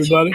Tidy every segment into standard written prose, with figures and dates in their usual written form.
everybody.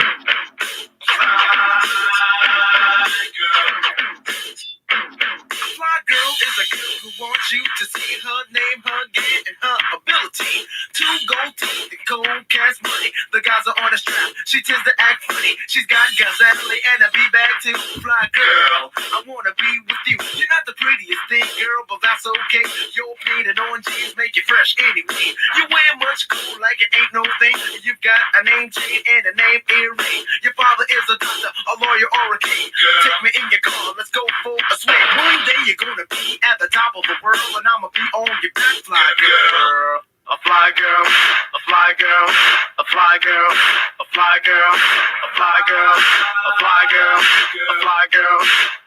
Fly girl is a girl who wants you to see her name, her game, and her ability to go deep and cold cash money. The guys are on a strap. She tends to act funny. She's got guns, Ashley, and a B-bag too. Fly girl, I wanna be with you. You're not the prettiest thing, girl, but that's okay. Your painted orange jeans make you fresh anyway. You wear much cool like it ain't no thing. You've got a name chain and a name earring. Your father is a doctor, a lawyer, or a king. Take me in your car, let's go for a swing. One day you're gonna be at the top of the world, and I'ma be on your back, fly girl. A fly girl, a fly girl, a fly girl, a fly girl, a fly girl, a fly girl, a fly girl,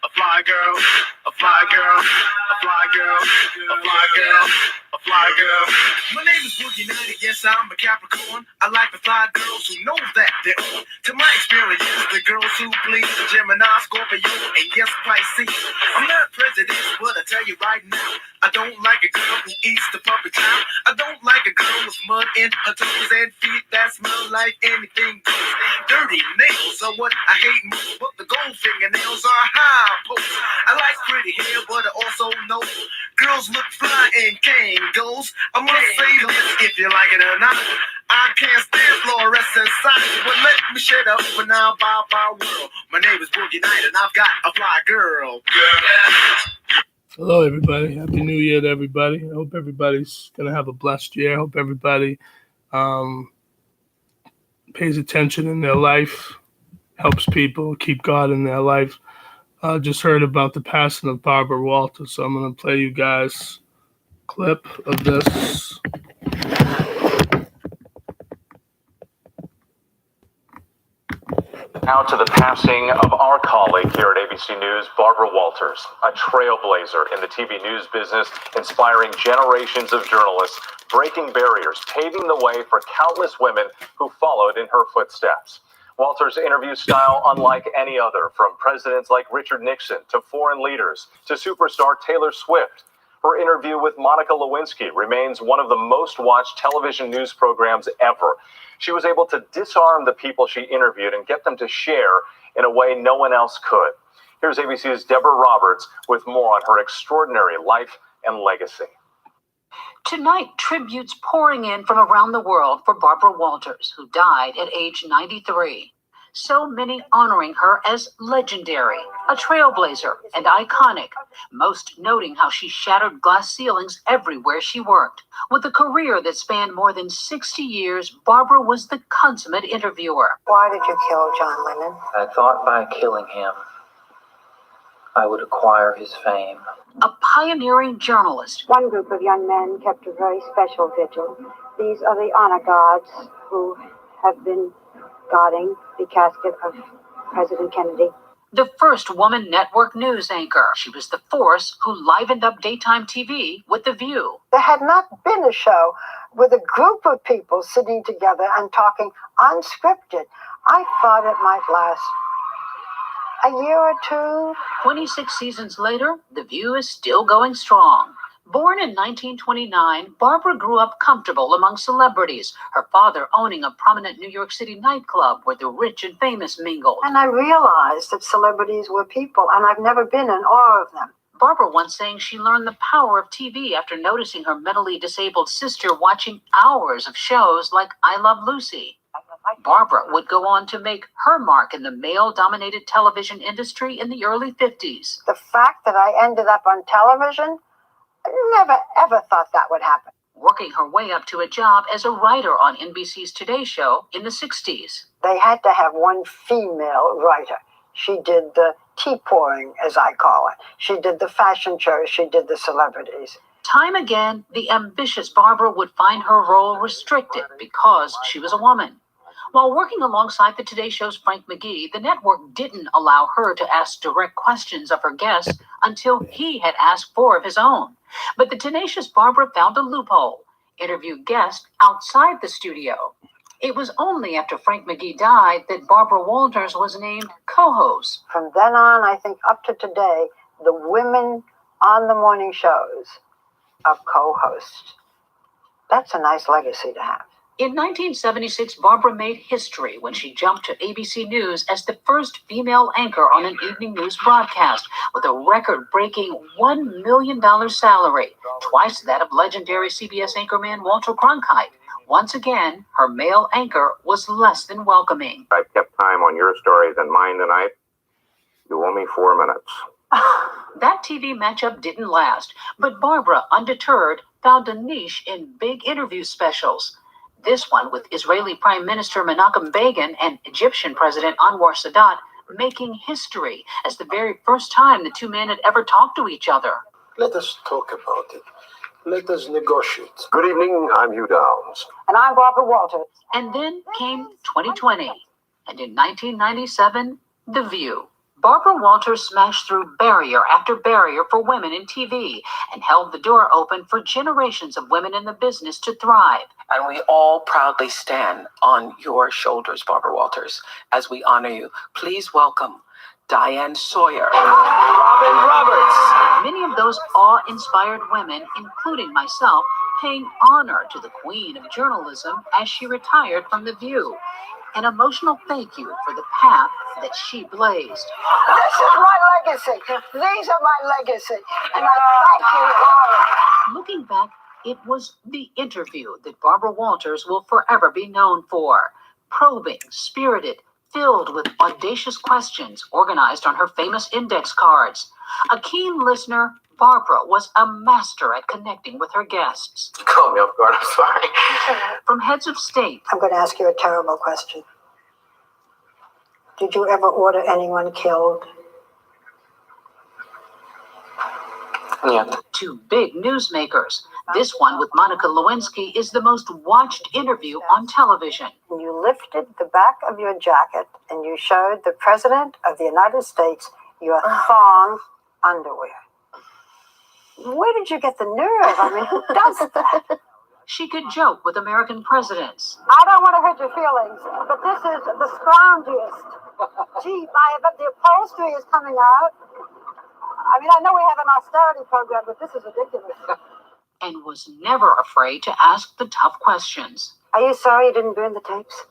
a fly girl, a fly girl, a fly girl, a fly girl, a fly girl. My name is Boogie Nighty, yes, I'm a Capricorn. I like the fly girls who know that they're on. To my experience, the girls who please Gemini, Scorpio, and yes, Pisces. I'm not president, but I tell you right now, I don't like a girl who eats the puppy child. I don't like a girl with mud in her toes and feet that smell like anything goes. Dirty nails are what I hate most, but the gold fingernails are high post. I like pretty hair, but I also know girls look fly in Kangols. I must say this, if you like it or not, I can't stand fluorescent signs. But let me shut up for now, bye world. My name is Boogie Night, and I've got a fly girl. Hello, everybody. Happy New Year to everybody. I hope everybody's going to have a blessed year. I hope everybody pays attention in their life, helps people, keep God in their life. Just heard about the passing of Barbara Walters, so I'm going to play you guys a clip of this. Now to the passing of our colleague here at ABC News, Barbara Walters, a trailblazer in the TV news business, inspiring generations of journalists, breaking barriers, paving the way for countless women who followed in her footsteps. Walters' interview style unlike any other, from presidents like Richard Nixon to foreign leaders to superstar Taylor Swift. Her interview with Monica Lewinsky remains one of the most watched television news programs ever. She was able to disarm the people she interviewed and get them to share in a way no one else could. Here's ABC's Deborah Roberts with more on her extraordinary life and legacy. Tonight, tributes pouring in from around the world for Barbara Walters, who died at age 93. So many honoring her as legendary, a trailblazer, and iconic, most noting how she shattered glass ceilings everywhere she worked. With a career that spanned more than 60 years, Barbara was the consummate interviewer. Why did you kill John Lennon? I thought by killing him, I would acquire his fame. A pioneering journalist. One group of young men kept a very special vigil. These are the honor guards who have been guarding the casket of President Kennedy. The first woman network news anchor. She was the force who livened up daytime TV with The View. There had not been a show with a group of people sitting together and talking unscripted. I thought it might last a year or two. 26 seasons later, The View is still going strong. Born in 1929, Barbara grew up comfortable among celebrities, her father owning a prominent New York City nightclub where the rich and famous mingled. And I realized that celebrities were people, and I've never been in awe of them. Barbara once saying she learned the power of TV after noticing her mentally disabled sister watching hours of shows like I Love Lucy. Barbara would go on to make her mark in the male-dominated television industry in the early 50s. The fact that I ended up on television, I never ever thought that would happen. Working her way up to a job as a writer on NBC's Today Show in the 60s. They had to have one female writer. She did the tea pouring, as I call it. She did the fashion shows. She did the celebrities. Time again, the ambitious Barbara would find her role restricted because she was a woman. While working alongside the Today Show's Frank McGee, the network didn't allow her to ask direct questions of her guests until he had asked 4 of his own. But the tenacious Barbara found a loophole, interviewed guests outside the studio. It was only after Frank McGee died that Barbara Walters was named co-host. From then on, I think up to today, the women on the morning shows are co-hosts. That's a nice legacy to have. In 1976, Barbara made history when she jumped to ABC News as the first female anchor on an evening news broadcast with a record-breaking $1 million salary, twice that of legendary CBS anchorman Walter Cronkite. Once again, her male anchor was less than welcoming. I kept time on your story than mine tonight. You owe me 4 minutes. That TV matchup didn't last, but Barbara, undeterred, found a niche in big interview specials. This one with Israeli Prime Minister Menachem Begin and Egyptian President Anwar Sadat making history as the very first time the two men had ever talked to each other. Let us talk about it. Let us negotiate. Good evening, I'm Hugh Downs. And I'm Barbara Walters. And then came 2020, and in 1997, The View. Barbara Walters smashed through barrier after barrier for women in TV and held the door open for generations of women in the business to thrive. And we all proudly stand on your shoulders, Barbara Walters, as we honor you. Please welcome Diane Sawyer, Robin Roberts. Many of those awe-inspired women, including myself, paying honor to the queen of journalism as she retired from The View. An emotional thank you for the path that she blazed. This is my legacy. These are my legacy. And I thank you all. Looking back, it was the interview that Barbara Walters will forever be known for. Probing, spirited, filled with audacious questions organized on her famous index cards. A keen listener, Barbara was a master at connecting with her guests. You caught me off guard, I'm sorry. From heads of state. I'm going to ask you a terrible question. Did you ever order anyone killed? Yeah. To big newsmakers. This one with Monica Lewinsky is the most watched interview on television. You lifted the back of your jacket and you showed the President of the United States your thong underwear. Where did you get the nerve? I mean, who does that? She could joke with American presidents. I don't want to hurt your feelings, but this is the scroungiest. Gee, the upholstery is coming out. I mean, I know we have an austerity program, but this is ridiculous. And was never afraid to ask the tough questions. Are you sorry you didn't burn the tapes?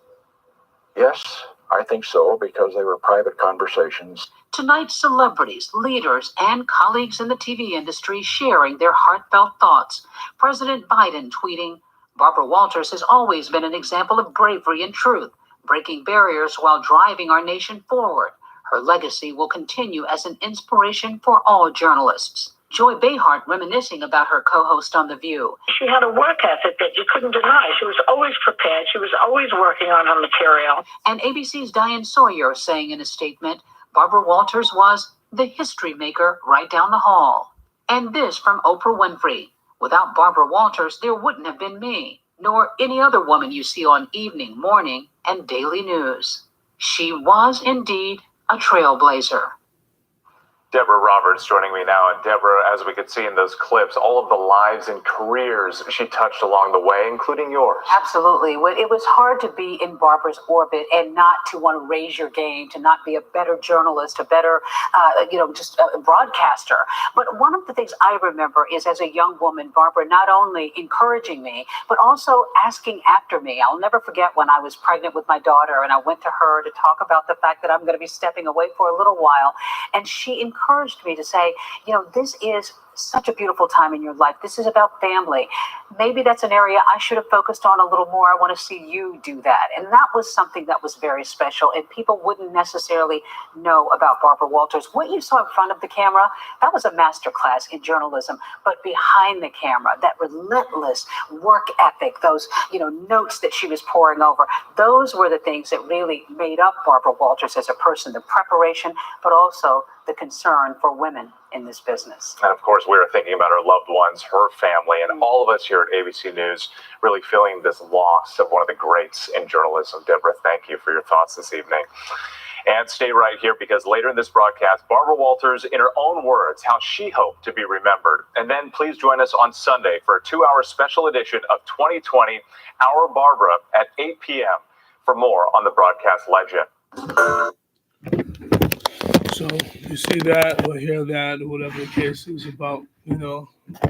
Yes, I think so, because they were private conversations. Tonight, celebrities, leaders, and colleagues in the TV industry sharing their heartfelt thoughts. President Biden tweeting, Barbara Walters has always been an example of bravery and truth, breaking barriers while driving our nation forward. Her legacy will continue as an inspiration for all journalists. Joy Behar reminiscing about her co-host on The View. She had a work ethic that you couldn't deny. She was always prepared. She was always working on her material. And ABC's Diane Sawyer saying in a statement, Barbara Walters was the history maker right down the hall. And this from Oprah Winfrey. Without Barbara Walters, there wouldn't have been me, nor any other woman you see on evening, morning, and daily news. She was indeed a trailblazer. Deborah Roberts joining me now. And Deborah, as we could see in those clips, all of the lives and careers she touched along the way, including yours. Absolutely. It was hard to be in Barbara's orbit and not to want to raise your game, to not be a better journalist, a better, just a broadcaster. But one of the things I remember is as a young woman, Barbara not only encouraging me, but also asking after me. I'll never forget when I was pregnant with my daughter and I went to her to talk about the fact that I'm going to be stepping away for a little while. And she encouraged me to say, this is such a beautiful time in your life. This is about family. Maybe that's an area I should have focused on a little more. I want to see you do that. And that was something that was very special. And people wouldn't necessarily know about Barbara Walters. What you saw in front of the camera, that was a masterclass in journalism. But behind the camera, that relentless work ethic, those, notes that she was pouring over, those were the things that really made up Barbara Walters as a person, the preparation, but also the concern for women in this business. And of course, we were thinking about her loved ones, her family, and all of us here at ABC News really feeling this loss of one of the greats in journalism. Deborah, thank you for your thoughts this evening. And stay right here because later in this broadcast, Barbara Walters, in her own words, how she hoped to be remembered. And then please join us on Sunday for a 2-hour special edition of 2020, Our Barbara at 8 p.m. for more on the broadcast legend. So you see that or hear that or whatever the case is about,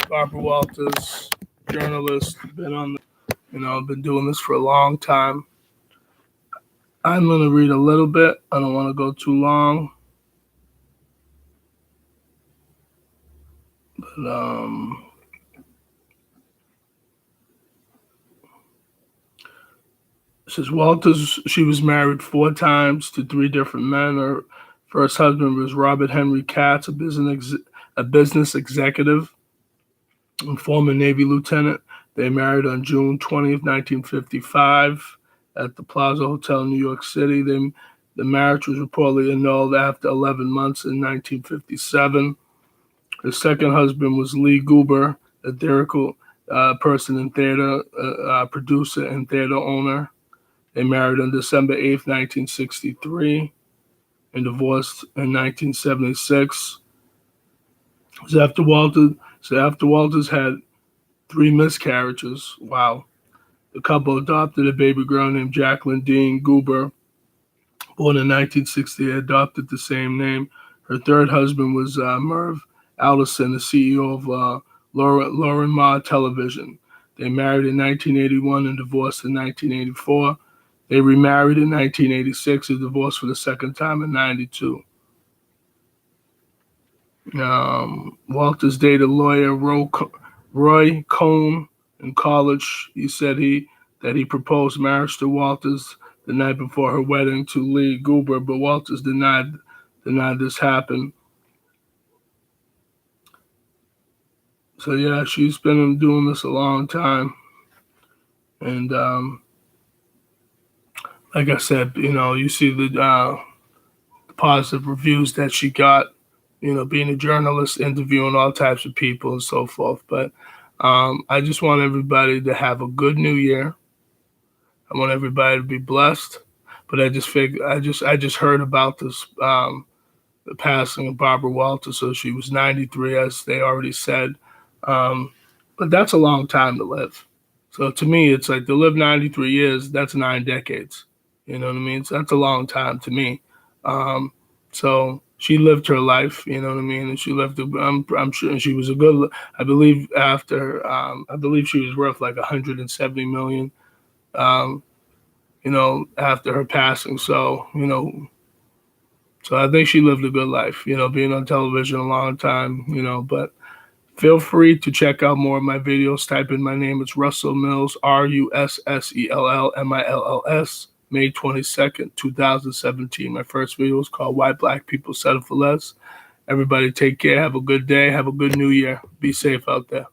Barbara Walters, journalist, been on the You know, I've been doing this for a long time. I'm going to read a little bit. I don't want to go too long. But, it says Walters, she was married 4 times to 3 different men. Her first husband was Robert Henry Katz, a business executive and former Navy lieutenant. They married on June 20th, 1955 at the Plaza Hotel in New York City. The marriage was reportedly annulled after 11 months in 1957. Her second husband was Lee Goober, a theatrical person in theater, producer and theater owner. They married on December 8th, 1963, and divorced in 1976. So after Walters had 3 miscarriages, wow, the couple adopted a baby girl named Jacqueline Dean Goober, born in 1960, adopted the same name. Her third husband was Merv Allison, the CEO of Lauren Ma Television. They married in 1981 and divorced in 1984. They remarried in 1986 and divorced for the second time in 92. Walters dated lawyer Roy Cohn in college. He said that he proposed marriage to Walters the night before her wedding to Lee Goober, but Walters denied this happened. So yeah, she's been doing this a long time, and like I said, you know, you see the positive reviews that she got, you know, being a journalist, interviewing all types of people and so forth. But I just want everybody to have a good new year. I want everybody to be blessed. But I just heard about this, the passing of Barbara Walters. So she was 93, as they already said. But that's a long time to live. So to me, it's like to live 93 years, that's 9 decades. You know what I mean? So that's a long time to me. So she lived her life, you know what I mean? And she lived, I'm sure she was I believe she was worth like 170 million, you know, after her passing. So, you know, so I think she lived a good life, you know, being on television a long time, you know, but feel free to check out more of my videos. Type in my name. It's Russell Mills, RussellMills, May 22nd, 2017. My first video was called Why Black People Settle for Less. Everybody take care. Have a good day. Have a good new year. Be safe out there.